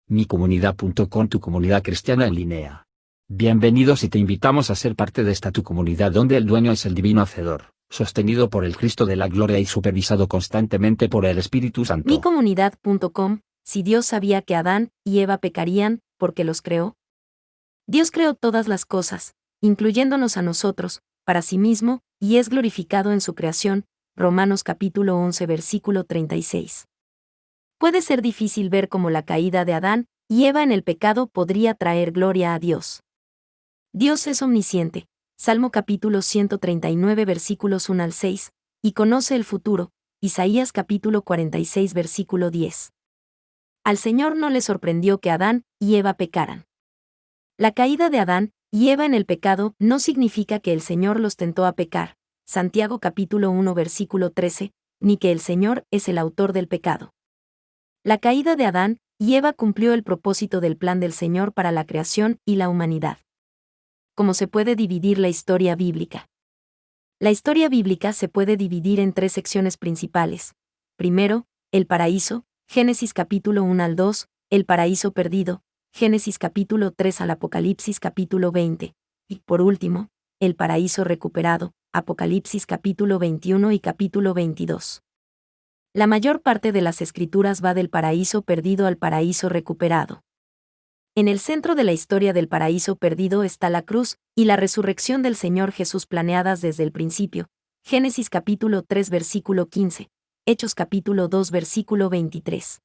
micomunidad.com, tu comunidad cristiana en línea. Bienvenidos y te invitamos a ser parte de esta tu comunidad donde el dueño es el divino Hacedor, sostenido por el Cristo de la gloria y supervisado constantemente por el Espíritu Santo. micomunidad.com. Si Dios sabía que Adán y Eva pecarían, ¿por qué los creó? Dios creó todas las cosas, incluyéndonos a nosotros, para sí mismo, y es glorificado en su creación. Romanos capítulo 11 versículo 36. Puede ser difícil ver cómo la caída de Adán y Eva en el pecado podría traer gloria a Dios. Dios es omnisciente, Salmo capítulo 139 versículos 1 al 6, y conoce el futuro, Isaías capítulo 46 versículo 10. Al Señor no le sorprendió que Adán y Eva pecaran. La caída de Adán y Eva en el pecado no significa que el Señor los tentó a pecar, Santiago capítulo 1 versículo 13, ni que el Señor es el autor del pecado. La caída de Adán y Eva cumplió el propósito del plan del Señor para la creación y la humanidad. ¿Cómo se puede dividir la historia bíblica? La historia bíblica se puede dividir en tres secciones principales. Primero, el paraíso, Génesis capítulo 1 al 2, el paraíso perdido, Génesis capítulo 3 al Apocalipsis capítulo 20, y por último, el paraíso recuperado, Apocalipsis capítulo 21 y capítulo 22. La mayor parte de las escrituras va del paraíso perdido al paraíso recuperado. En el centro de la historia del paraíso perdido está la cruz y la resurrección del Señor Jesús planeadas desde el principio. Génesis capítulo 3 versículo 15, Hechos capítulo 2 versículo 23.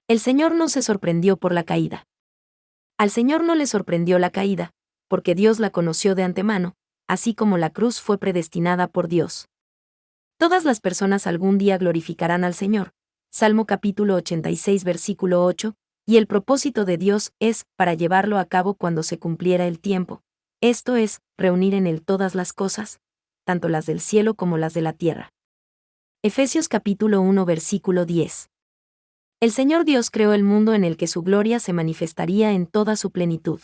El Señor no se sorprendió por la caída. Al Señor no le sorprendió la caída, porque Dios la conoció de antemano, así como la cruz fue predestinada por Dios. Todas las personas algún día glorificarán al Señor. Salmo capítulo 86 versículo 8, y el propósito de Dios es para llevarlo a cabo cuando se cumpliera el tiempo, esto es, reunir en Él todas las cosas, tanto las del cielo como las de la tierra. Efesios capítulo 1 versículo 10. El Señor Dios creó el mundo en el que su gloria se manifestaría en toda su plenitud.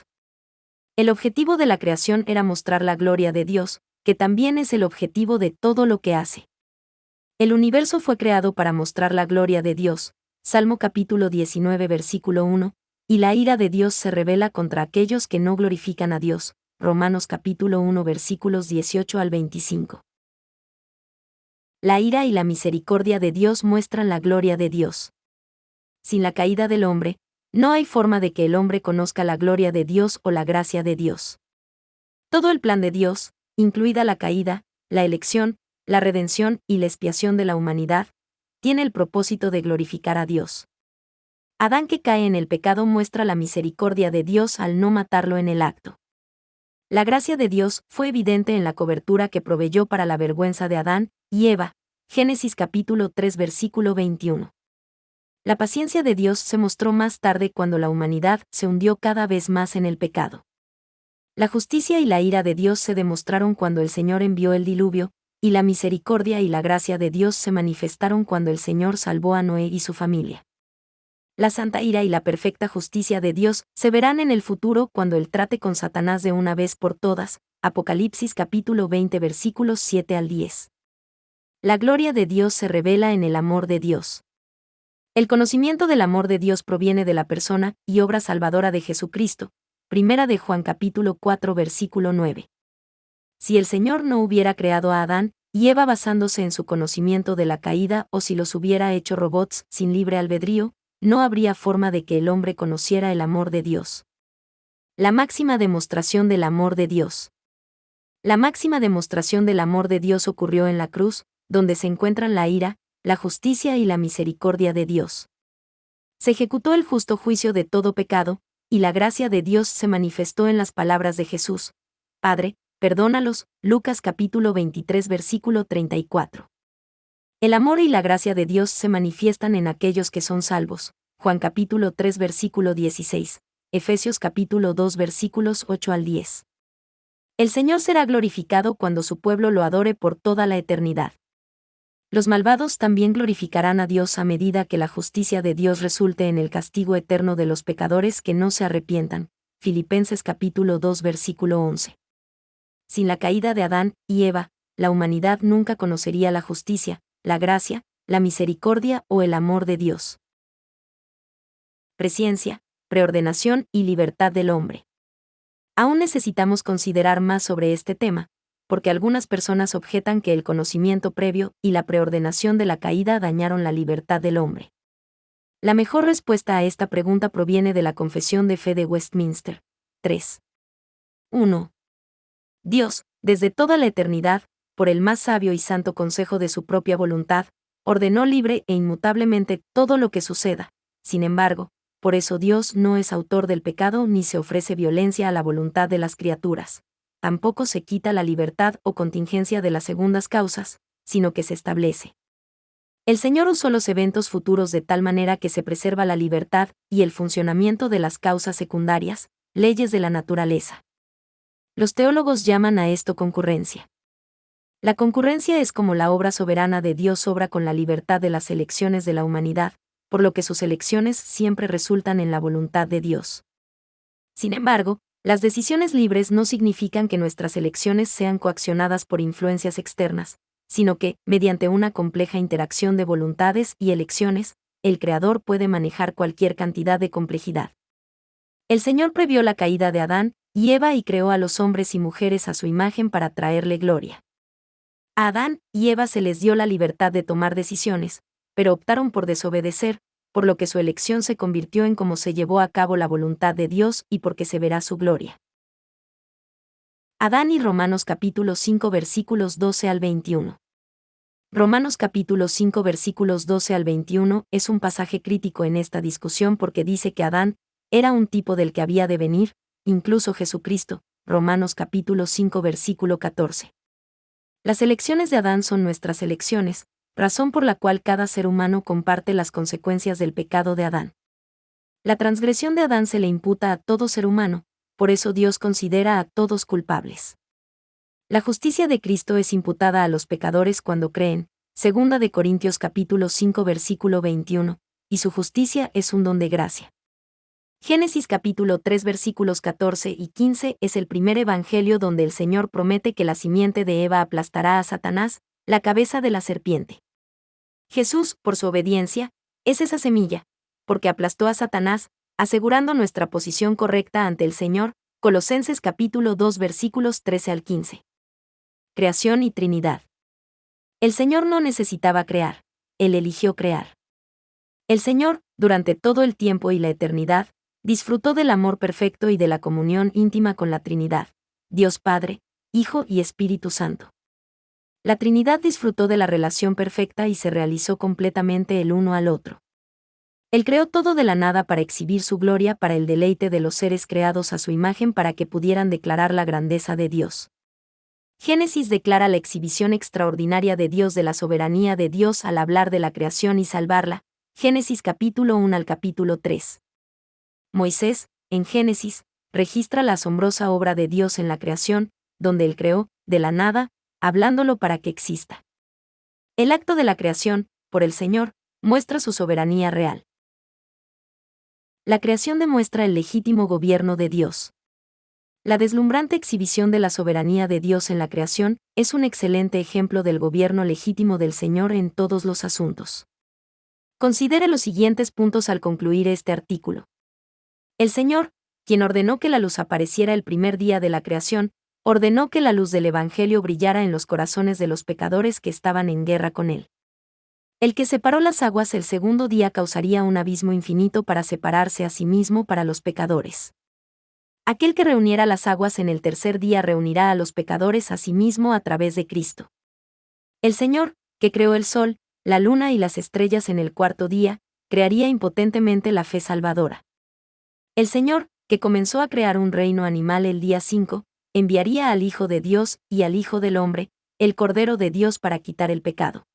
El objetivo de la creación era mostrar la gloria de Dios, que también es el objetivo de todo lo que hace. El universo fue creado para mostrar la gloria de Dios, Salmo capítulo 19 versículo 1, y la ira de Dios se revela contra aquellos que no glorifican a Dios, Romanos capítulo 1 versículos 18 al 25. La ira y la misericordia de Dios muestran la gloria de Dios. Sin la caída del hombre, no hay forma de que el hombre conozca la gloria de Dios o la gracia de Dios. Todo el plan de Dios, incluida la caída, la elección, la redención y la expiación de la humanidad, tiene el propósito de glorificar a Dios. Adán que cae en el pecado muestra la misericordia de Dios al no matarlo en el acto. La gracia de Dios fue evidente en la cobertura que proveyó para la vergüenza de Adán y Eva, Génesis capítulo 3 versículo 21. La paciencia de Dios se mostró más tarde cuando la humanidad se hundió cada vez más en el pecado. La justicia y la ira de Dios se demostraron cuando el Señor envió el diluvio, y la misericordia y la gracia de Dios se manifestaron cuando el Señor salvó a Noé y su familia. La santa ira y la perfecta justicia de Dios se verán en el futuro cuando Él trate con Satanás de una vez por todas, Apocalipsis capítulo 20 versículos 7 al 10. La gloria de Dios se revela en el amor de Dios. El conocimiento del amor de Dios proviene de la persona y obra salvadora de Jesucristo, Primera de Juan capítulo 4 versículo 9. Si el Señor no hubiera creado a Adán y Eva basándose en su conocimiento de la caída o si los hubiera hecho robots sin libre albedrío, no habría forma de que el hombre conociera el amor de Dios. La máxima demostración del amor de Dios. La máxima demostración del amor de Dios ocurrió en la cruz, donde se encuentran la ira, la justicia y la misericordia de Dios. Se ejecutó el justo juicio de todo pecado, y la gracia de Dios se manifestó en las palabras de Jesús: Padre, perdónalos, Lucas capítulo 23 versículo 34. El amor y la gracia de Dios se manifiestan en aquellos que son salvos, Juan capítulo 3 versículo 16, Efesios capítulo 2 versículos 8 al 10. El Señor será glorificado cuando su pueblo lo adore por toda la eternidad. Los malvados también glorificarán a Dios a medida que la justicia de Dios resulte en el castigo eterno de los pecadores que no se arrepientan, Filipenses capítulo 2 versículo 11. Sin la caída de Adán y Eva, la humanidad nunca conocería la justicia, la gracia, la misericordia o el amor de Dios. Presciencia, preordenación y libertad del hombre. Aún necesitamos considerar más sobre este tema, porque algunas personas objetan que el conocimiento previo y la preordenación de la caída dañaron la libertad del hombre. La mejor respuesta a esta pregunta proviene de la Confesión de Fe de Westminster. 3. 1. Dios, desde toda la eternidad, por el más sabio y santo consejo de su propia voluntad, ordenó libre e inmutablemente todo lo que suceda. Sin embargo, por eso Dios no es autor del pecado ni se ofrece violencia a la voluntad de las criaturas. Tampoco se quita la libertad o contingencia de las segundas causas, sino que se establece. El Señor usó los eventos futuros de tal manera que se preserva la libertad y el funcionamiento de las causas secundarias, leyes de la naturaleza. Los teólogos llaman a esto concurrencia. La concurrencia es como la obra soberana de Dios obra con la libertad de las elecciones de la humanidad, por lo que sus elecciones siempre resultan en la voluntad de Dios. Sin embargo, las decisiones libres no significan que nuestras elecciones sean coaccionadas por influencias externas, sino que, mediante una compleja interacción de voluntades y elecciones, el Creador puede manejar cualquier cantidad de complejidad. El Señor previó la caída de Adán y Eva y creó a los hombres y mujeres a su imagen para traerle gloria. A Adán y Eva se les dio la libertad de tomar decisiones, pero optaron por desobedecer, por lo que su elección se convirtió en cómo se llevó a cabo la voluntad de Dios y porque se verá su gloria. Adán y Romanos capítulo 5 versículos 12 al 21. Romanos capítulo 5 versículos 12 al 21 es un pasaje crítico en esta discusión porque dice que Adán era un tipo del que había de venir, incluso Jesucristo. Romanos capítulo 5 versículo 14. Las elecciones de Adán son nuestras elecciones, razón por la cual cada ser humano comparte las consecuencias del pecado de Adán. La transgresión de Adán se le imputa a todo ser humano, por eso Dios considera a todos culpables. La justicia de Cristo es imputada a los pecadores cuando creen, 2 de Corintios capítulo 5 versículo 21, y su justicia es un don de gracia. Génesis capítulo 3 versículos 14 y 15 es el primer evangelio donde el Señor promete que la simiente de Eva aplastará a Satanás, la cabeza de la serpiente. Jesús, por su obediencia, es esa semilla, porque aplastó a Satanás, asegurando nuestra posición correcta ante el Señor. Colosenses capítulo 2 versículos 13 al 15. Creación y Trinidad. El Señor no necesitaba crear, Él eligió crear. El Señor, durante todo el tiempo y la eternidad, disfrutó del amor perfecto y de la comunión íntima con la Trinidad, Dios Padre, Hijo y Espíritu Santo. La Trinidad disfrutó de la relación perfecta y se realizó completamente el uno al otro. Él creó todo de la nada para exhibir su gloria para el deleite de los seres creados a su imagen para que pudieran declarar la grandeza de Dios. Génesis declara la exhibición extraordinaria de Dios de la soberanía de Dios al hablar de la creación y salvarla, Génesis capítulo 1 al capítulo 3. Moisés, en Génesis, registra la asombrosa obra de Dios en la creación, donde Él creó, de la nada, hablándolo para que exista. El acto de la creación, por el Señor, muestra su soberanía real. La creación demuestra el legítimo gobierno de Dios. La deslumbrante exhibición de la soberanía de Dios en la creación es un excelente ejemplo del gobierno legítimo del Señor en todos los asuntos. Considere los siguientes puntos al concluir este artículo. El Señor, quien ordenó que la luz apareciera el primer día de la creación, ordenó que la luz del Evangelio brillara en los corazones de los pecadores que estaban en guerra con Él. El que separó las aguas el segundo día causaría un abismo infinito para separarse a sí mismo para los pecadores. Aquel que reuniera las aguas en el tercer día reunirá a los pecadores a sí mismo a través de Cristo. El Señor, que creó el sol, la luna y las estrellas en el cuarto día, crearía impotentemente la fe salvadora. El Señor, que comenzó a crear un reino animal el día 5, enviaría al Hijo de Dios y al Hijo del Hombre, el Cordero de Dios para quitar el pecado.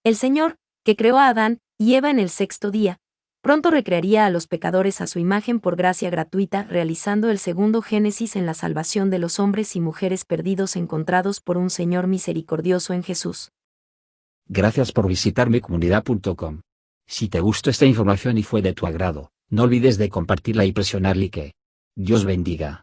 El Señor, que creó a Adán y Eva en el sexto día, pronto recrearía a los pecadores a su imagen por gracia gratuita, realizando el segundo Génesis en la salvación de los hombres y mujeres perdidos encontrados por un Señor misericordioso en Jesús. Gracias por visitar micomunidad.com. Si te gustó esta información y fue de tu agrado, no olvides de compartirla y presionar like. Dios bendiga.